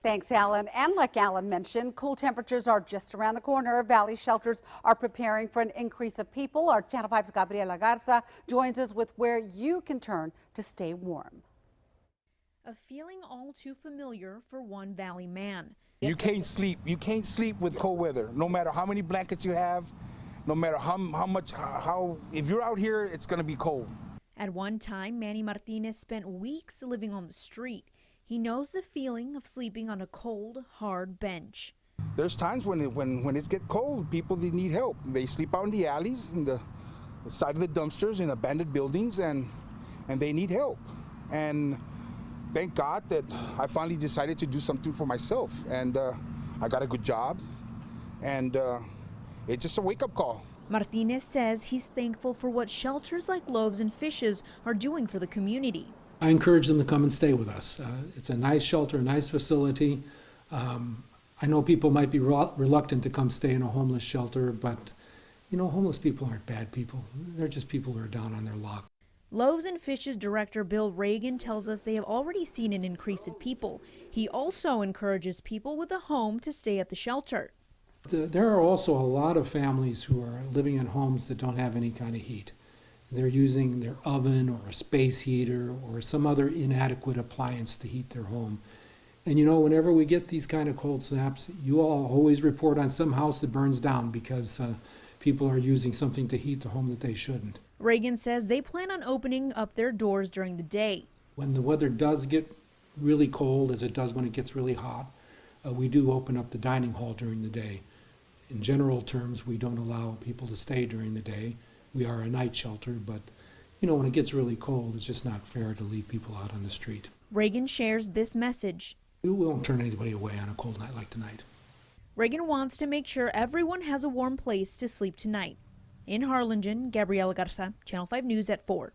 Thanks, Alan. And like Alan mentioned, cool temperatures are just around the corner. Valley shelters are preparing for an increase of people. Our Channel 5's Gabriela Garza joins us with where you can turn to stay warm. A feeling all too familiar for one Valley man. You can't sleep. You can't sleep with cold weather. No matter how many blankets you have, no matter if you're out here, it's going to be cold. At one time, Manny Martinez spent weeks living on the street. He knows the feeling of sleeping on a cold, hard bench. There's times when it gets cold, people they need help. They sleep out in the alleys, in the side of the dumpsters, in abandoned buildings, and they need help. And thank God that I finally decided to do something for myself, and I got a good job, and it's just a wake-up call. Martinez says he's thankful for what shelters like Loaves and Fishes are doing for the community. I encourage them to come and stay with us. It's a nice shelter, a nice facility. I know people might be reluctant to come stay in a homeless shelter, but you know, homeless people aren't bad people. They're just people who are down on their luck. Loaves and Fishes director Bill Reagan tells us they have already seen an increase in people. He also encourages people with a home to stay at the shelter. There are also a lot of families who are living in homes that don't have any kind of heat. They're using their oven or a space heater or some other inadequate appliance to heat their home. And you know, whenever we get these kind of cold snaps, you all always report on some house that burns down because people are using something to heat the home that they shouldn't. Reagan says they plan on opening up their doors during the day. When the weather does get really cold, as it does when it gets really hot, we do open up the dining hall during the day. In general terms, we don't allow people to stay during the day. We are a night shelter, but you know, when it gets really cold, it's just not fair to leave people out on the street. Reagan shares this message. We won't turn anybody away on a cold night like tonight. Reagan wants to make sure everyone has a warm place to sleep tonight. In Harlingen, Gabriela Garza, Channel 5 News at 4.